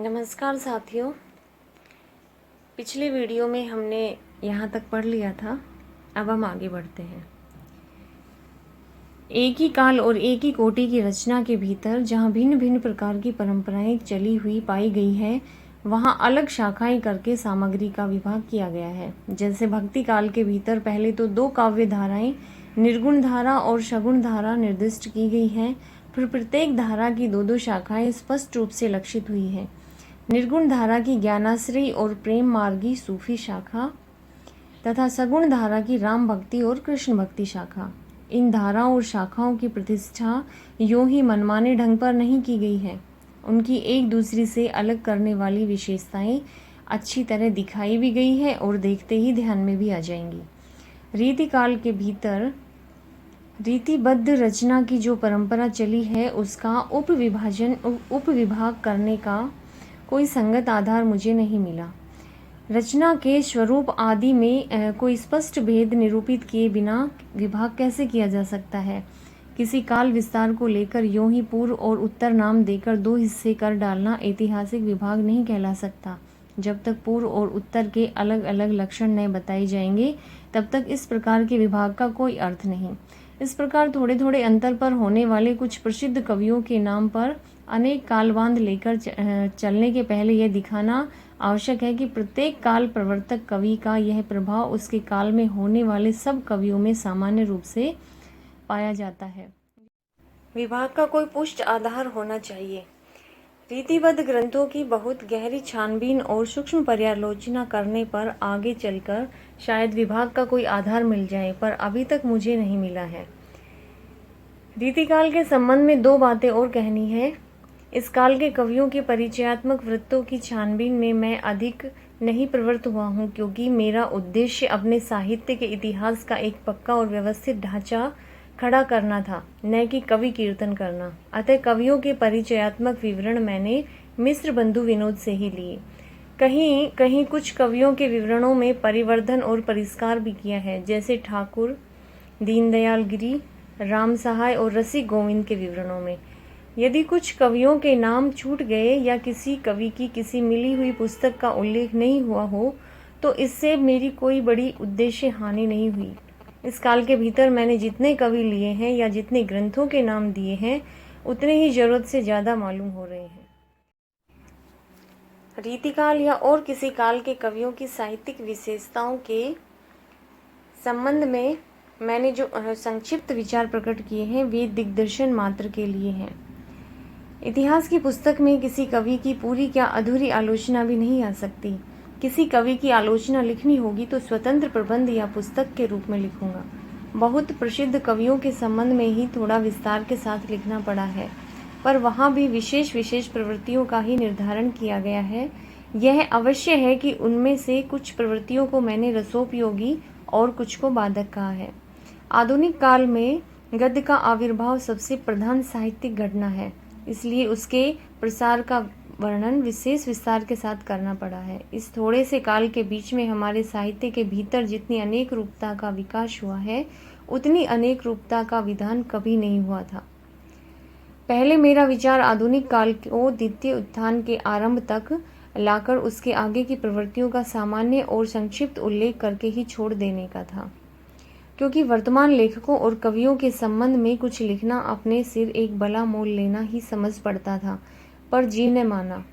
नमस्कार साथियों। पिछले वीडियो में हमने यहाँ तक पढ़ लिया था। अब हम आगे बढ़ते हैं। एक ही काल और एक ही कोटि की रचना के भीतर जहाँ भिन्न भिन्न प्रकार की परंपराएं चली हुई पाई गई है, वहाँ अलग शाखाएं करके सामग्री का विभाग किया गया है। जैसे भक्ति काल के भीतर पहले तो 2 काव्य धाराएं निर्गुण धारा और सगुण धारा निर्दिष्ट की गई हैं। फिर प्रत्येक धारा की 2-2 शाखाएं स्पष्ट रूप से लक्षित हुई हैं। निर्गुण धारा की ज्ञानाश्रयी और प्रेम मार्गी सूफी शाखा तथा सगुण धारा की राम भक्ति और कृष्ण भक्ति शाखा। इन धाराओं और शाखाओं की प्रतिष्ठा यूं ही मनमाने ढंग पर नहीं की गई है। उनकी एक दूसरी से अलग करने वाली विशेषताएं अच्छी तरह दिखाई भी गई है और देखते ही ध्यान में भी आ जाएंगी। रीति काल के भीतर रीतिबद्ध रचना की जो परंपरा चली है, उसका उपविभाग करने का कोई संगत आधार मुझे नहीं मिला। रचना के स्वरूप आदि में कोई स्पष्ट भेद निरूपित किए बिना विभाग कैसे किया जा सकता है। किसी काल विस्तार को लेकर यूं ही पूर्व और उत्तर नाम देकर 2 हिस्से कर डालना ऐतिहासिक विभाग नहीं कहला सकता। जब तक पूर्व और उत्तर के अलग अलग लक्षण न बताए जाएंगे, तब तक इस प्रकार के विभाग का कोई अर्थ नहीं। इस प्रकार थोड़े थोड़े अंतर पर होने वाले कुछ प्रसिद्ध कवियों के नाम पर अनेक कालबांध लेकर चलने के पहले यह दिखाना आवश्यक है कि प्रत्येक काल प्रवर्तक कवि का यह प्रभाव उसके काल में होने वाले सब कवियों में सामान्य रूप से पाया जाता है। विभाग का कोई पुष्ट आधार होना चाहिए। रीतिबद्ध ग्रंथों की बहुत गहरी छानबीन और सूक्ष्म पर्यालोचना करने पर आगे चलकर शायद विभाग का कोई आधार मिल जाए, पर अभी तक मुझे नहीं मिला है। रीतिकाल के संबंध में 2 बातें और कहनी है। इस काल के कवियों के परिचयात्मक वृत्तों की छानबीन में मैं अधिक नहीं प्रवृत्त हुआ हूँ, क्योंकि मेरा उद्देश्य अपने साहित्य के इतिहास का एक पक्का और व्यवस्थित ढांचा खड़ा करना था, न कि कवि कीर्तन करना। अतः कवियों के परिचयात्मक विवरण मैंने मिश्र बंधु विनोद से ही लिए। कहीं कहीं कुछ कवियों के विवरणों में परिवर्धन और परिष्कार भी किया है, जैसे ठाकुर, दीनदयाल गिरी, राम सहाय और रसिक गोविंद के विवरणों में। यदि कुछ कवियों के नाम छूट गए या किसी कवि की किसी मिली हुई पुस्तक का उल्लेख नहीं हुआ हो, तो इससे मेरी कोई बड़ी उद्देश्य हानि नहीं हुई। इस काल के भीतर मैंने जितने कवि लिए हैं या जितने ग्रंथों के नाम दिए हैं, उतने ही जरूरत से ज़्यादा मालूम हो रहे हैं। रीतिकाल या और किसी काल के कवियों की साहित्यिक विशेषताओं के संबंध में मैंने जो संक्षिप्त विचार प्रकट किए हैं, वे दिग्दर्शन मात्र के लिए हैं। इतिहास की पुस्तक में किसी कवि की पूरी क्या अधूरी आलोचना भी नहीं आ सकती। किसी कवि की आलोचना लिखनी होगी तो स्वतंत्र प्रबंध या पुस्तक के रूप में लिखूंगा। बहुत प्रसिद्ध कवियों के संबंध में ही थोड़ा विस्तार के साथ लिखना पड़ा है, पर वहाँ भी विशेष प्रवृत्तियों का ही निर्धारण किया गया है। यह अवश्य है कि उनमें से कुछ प्रवृत्तियों को मैंने रसोपयोगी और कुछ को बाधक कहा है। आधुनिक काल में गद्य का आविर्भाव सबसे प्रधान साहित्यिक घटना है, इसलिए उसके प्रसार का वर्णन विशेष विस्तार के साथ करना पड़ा है। इस थोड़े से काल के बीच में हमारे साहित्य के भीतर जितनी अनेक रूपता का विकास हुआ है, उतनी अनेक रूपता का विधान कभी नहीं हुआ था। पहले मेरा विचार आधुनिक काल को द्वितीय उत्थान के आरंभ तक लाकर उसके आगे की प्रवृत्तियों का सामान्य और संक्षिप्त उल्लेख करके ही छोड़ देने का था, क्योंकि वर्तमान लेखकों और कवियों के संबंध में कुछ लिखना अपने सिर एक बला मोल लेना ही समझ पड़ता था, पर जीव ने माना।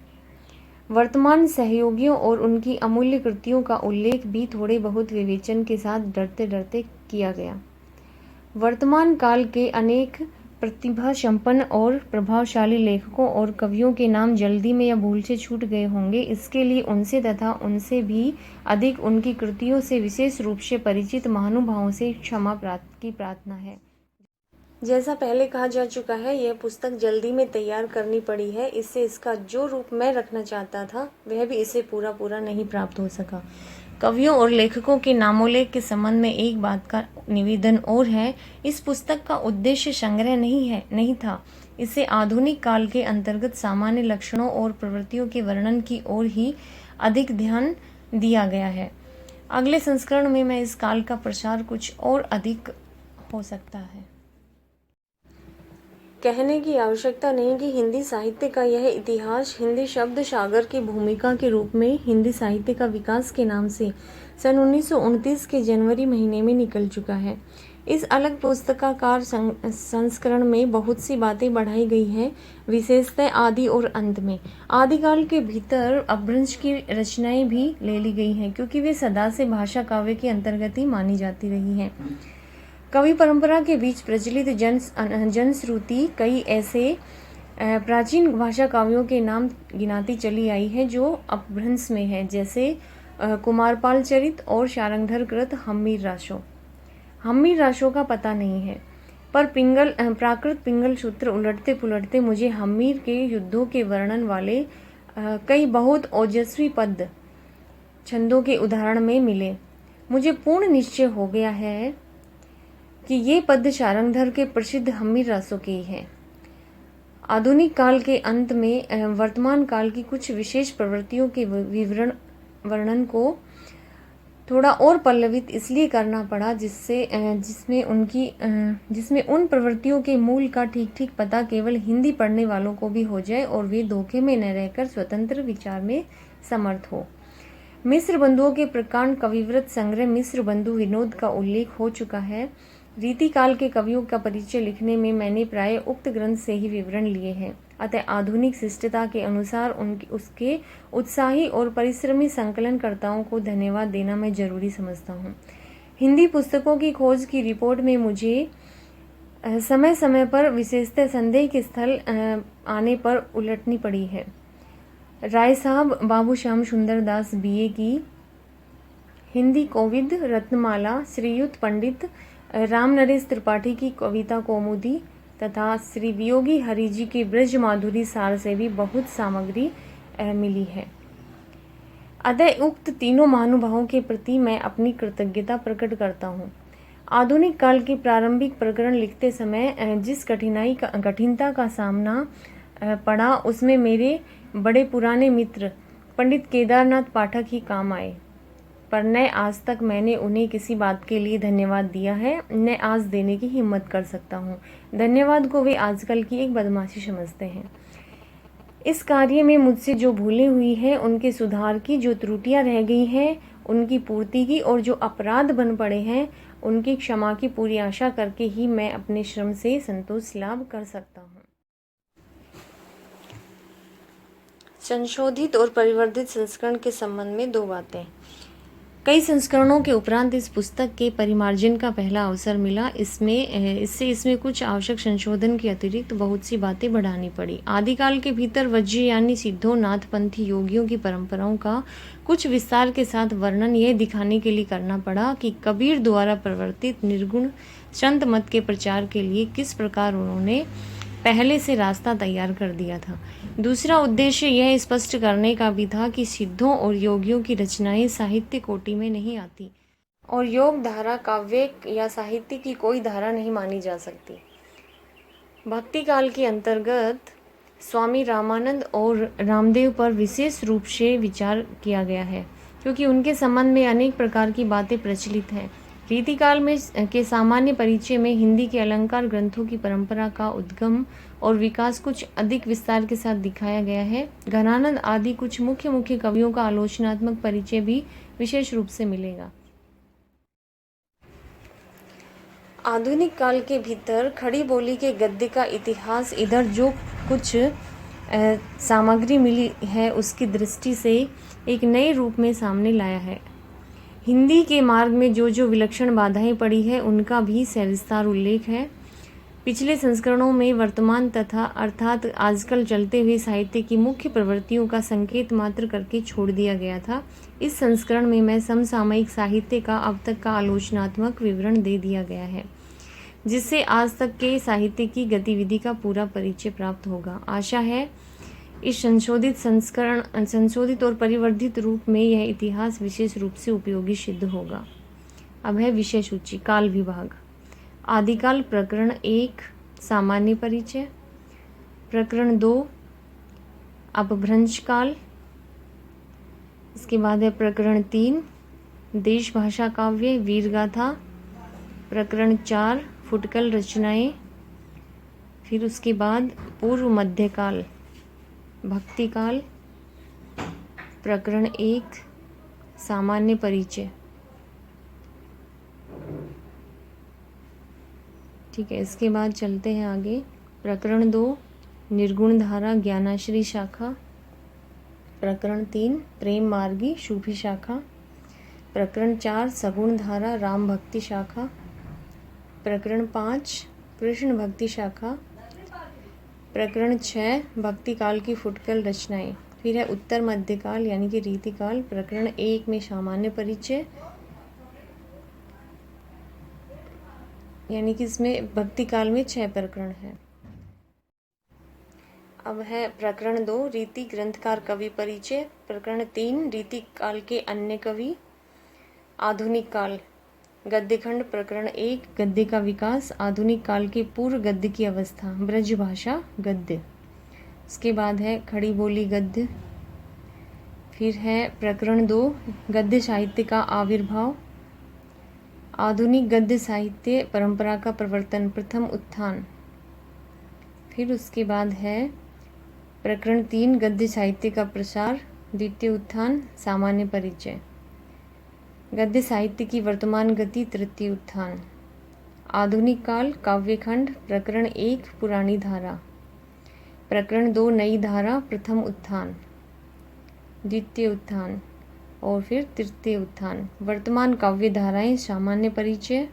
वर्तमान सहयोगियों और उनकी अमूल्य कृतियों का उल्लेख भी थोड़े बहुत विवेचन के साथ डरते डरते किया गया। वर्तमान काल के अनेक प्रतिभा संपन्न और प्रभावशाली लेखकों और कवियों के नाम जल्दी में या भूल से छूट गए होंगे। इसके लिए उनसे तथा उनसे भी अधिक उनकी कृतियों से विशेष रूप से परिचित महानुभावों से क्षमा की प्रार्थना है। जैसा पहले कहा जा चुका है, यह पुस्तक जल्दी में तैयार करनी पड़ी है। इससे इसका जो रूप मैं रखना चाहता था, वह भी इसे पूरा नहीं प्राप्त हो सका। कवियों और लेखकों के नामोल्लेख के संबंध में एक बात का निवेदन और है। इस पुस्तक का उद्देश्य संग्रह नहीं था। इसे आधुनिक काल के अंतर्गत सामान्य लक्षणों और प्रवृत्तियों के वर्णन की ओर ही अधिक ध्यान दिया गया है। अगले संस्करण में मैं इस काल का प्रसार कुछ और अधिक हो सकता है। कहने की आवश्यकता नहीं कि हिंदी साहित्य का यह इतिहास हिंदी शब्द सागर की भूमिका के रूप में हिंदी साहित्य का विकास के नाम से सन 1929 के जनवरी महीने में निकल चुका है। इस अलग पुस्तकाकार संस्करण में बहुत सी बातें बढ़ाई गई हैं, विशेषतः आदि और अंत में। आदिकाल के भीतर अपभ्रंश की रचनाएं भी ले ली गई हैं, क्योंकि वे सदा से भाषा काव्य के अंतर्गत ही मानी जाती रही हैं। कवि परंपरा के बीच प्रचलित जनश्रुति कई ऐसे प्राचीन भाषा काव्यों के नाम गिनाती चली आई है जो अपभ्रंश में है, जैसे कुमारपाल चरित और शारंगधर कृत हम्मीर राशो। हम्मीर राशो का पता नहीं है, पर प्राकृत पिंगल सूत्र उलटते पुलटते मुझे हम्मीर के युद्धों के वर्णन वाले कई बहुत ओजस्वी पद छंदों के उदाहरण में मिले। मुझे पूर्ण निश्चय हो गया है कि ये पद शारंगधर के प्रसिद्ध हम्मीर रासों के ही हैं। आधुनिक काल के अंत में वर्तमान काल की कुछ विशेष प्रवृत्तियों के वर्णन को थोड़ा और पल्लवित इसलिए करना पड़ा जिसमें उन प्रवृत्तियों के मूल का ठीक ठीक पता केवल हिंदी पढ़ने वालों को भी हो जाए और वे धोखे में न रहकर स्वतंत्र विचार में समर्थ हो। मिस्र बंधुओं के प्रकांड कविव्रत संग्रह मिस्र बंधु विनोद का उल्लेख हो चुका है। रीतिकाल के कवियों का परिचय लिखने में मैंने प्राय उक्त ग्रंथ से ही विवरण लिए हैं, अतः आधुनिक शिष्टता के अनुसार उसके उत्साही और परिश्रमी संकलनकर्ताओं को धन्यवाद देना मैं जरूरी समझता हूँ। हिंदी पुस्तकों की खोज की रिपोर्ट में मुझे समय समय पर विशेषतः संदेह के स्थल आने पर उलटनी पड़ी है। राय साहब बाबू श्याम सुंदर दास BA की हिंदी कोविद रत्नमाला, श्रीयुत पंडित राम नरेश त्रिपाठी की कविता कौमुदी तथा श्री वियोगी हरि जी की ब्रज माधुरी सार से भी बहुत सामग्री मिली है। अतः उक्त तीनों महानुभावों के प्रति मैं अपनी कृतज्ञता प्रकट करता हूँ। आधुनिक काल के प्रारंभिक प्रकरण लिखते समय जिस कठिनता का सामना पड़ा, उसमें मेरे बड़े पुराने मित्र पंडित केदारनाथ पाठक ही काम आए, पर न आज तक मैंने उन्हें किसी बात के लिए धन्यवाद दिया है, न आज देने की हिम्मत कर सकता हूँ। धन्यवाद को वे आजकल की एक बदमाशी समझते हैं। इस कार्य में मुझसे जो भूलें हुई हैं उनके सुधार की, जो त्रुटियां रह गई हैं उनकी पूर्ति की, और जो अपराध बन पड़े हैं उनकी क्षमा की पूरी आशा करके ही मैं अपने श्रम से संतोष लाभ कर सकता हूँ। संशोधित और परिवर्धित संस्करण के संबंध में दो बातें। कई संस्करणों के उपरांत इस पुस्तक के परिमार्जन का पहला अवसर मिला। इसमें कुछ आवश्यक संशोधन के अतिरिक्त बहुत सी बातें बढ़ानी पड़ी। आदिकाल के भीतर वज्र यानी सिद्धों नाथपंथी योगियों की परंपराओं का कुछ विस्तार के साथ वर्णन यह दिखाने के लिए करना पड़ा कि कबीर द्वारा प्रवर्तित निर्गुण संत मत के प्रचार के लिए किस प्रकार उन्होंने पहले से रास्ता तैयार कर दिया था। दूसरा उद्देश्य यह स्पष्ट करने का भी था कि सिद्धों और योगियों की रचनाएं साहित्य कोटि में नहीं आती और योग धारा काव्य या साहित्य की कोई धारा नहीं मानी जा सकती। भक्ति काल के अंतर्गत स्वामी रामानंद और रामदेव पर विशेष रूप से विचार किया गया है, क्योंकि उनके संबंध में अनेक प्रकार की बातें प्रचलित हैं। रीतिकाल में के सामान्य परिचय में हिंदी के अलंकार ग्रंथों की परंपरा का उद्गम और विकास कुछ अधिक विस्तार के साथ दिखाया गया है। घनानंद आदि कुछ मुख्य कवियों का आलोचनात्मक परिचय भी विशेष रूप से मिलेगा। आधुनिक काल के भीतर खड़ी बोली के गद्य का इतिहास इधर जो कुछ सामग्री मिली है उसकी दृष्टि से एक नए रूप में सामने लाया है। हिंदी के मार्ग में जो विलक्षण बाधाएं पड़ी है उनका भी सविस्तार उल्लेख है। पिछले संस्करणों में वर्तमान तथा अर्थात आजकल चलते हुए साहित्य की मुख्य प्रवृत्तियों का संकेत मात्र करके छोड़ दिया गया था। इस संस्करण में मैं समसामयिक साहित्य का अब तक का आलोचनात्मक विवरण दे दिया गया है, जिससे आज तक के साहित्य की गतिविधि का पूरा परिचय प्राप्त होगा। आशा है इस संशोधित और परिवर्धित रूप में यह इतिहास विशेष रूप से उपयोगी सिद्ध होगा। अब है विषय सूची। काल विभाग। आदिकाल प्रकरण 1 सामान्य परिचय, प्रकरण 2 अपभ्रंश काल, इसके बाद है प्रकरण 3 देश भाषा काव्य वीर गाथा, प्रकरण 4 फुटकल रचनाएं, फिर उसके बाद पूर्व मध्यकाल भक्तिकाल, प्रकरण 1 सामान्य परिचय। ठीक है, इसके बाद चलते हैं आगे। प्रकरण 2 निर्गुण धारा ज्ञानाश्री शाखा, प्रकरण 3 प्रेम मार्गी सूफी शाखा, प्रकरण 4 सगुण धारा राम भक्ति शाखा, प्रकरण 5 कृष्ण भक्ति शाखा, प्रकरण 6 भक्ति काल की फुटकल रचनाएं। फिर है उत्तर मध्यकाल यानी कि रीतिकाल, प्रकरण 1 में सामान्य परिचय, यानी कि इसमें भक्ति काल में 6 प्रकरण हैं। अब है प्रकरण 2 रीति ग्रंथकार कवि परिचय, प्रकरण 3 रीति काल के अन्य कवि, आधुनिक काल गद्यखंड, प्रकरण 1 गद्य का विकास, आधुनिक काल के पूर्व गद्य की अवस्था, ब्रज भाषा गद्य। इसके बाद है खड़ी बोली गद्य। फिर है प्रकरण 2 गद्य साहित्य का आविर्भाव, आधुनिक गद्य साहित्य परंपरा का प्रवर्तन, प्रथम उत्थान। फिर उसके बाद है प्रकरण 3 गद्य साहित्य का प्रसार, द्वितीय उत्थान, सामान्य परिचय। गद्य साहित्य की वर्तमान गति, तृतीय उत्थान। आधुनिक काल काव्यखंड, प्रकरण 1 पुरानी धारा, प्रकरण 2 नई धारा, प्रथम उत्थान, द्वितीय उत्थान और फिर तृतीय उत्थान। वर्तमान काव्य धाराएं, सामान्य परिचय,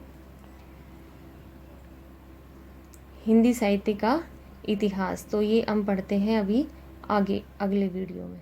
हिंदी साहित्य का इतिहास। तो ये हम पढ़ते हैं अभी आगे अगले वीडियो में।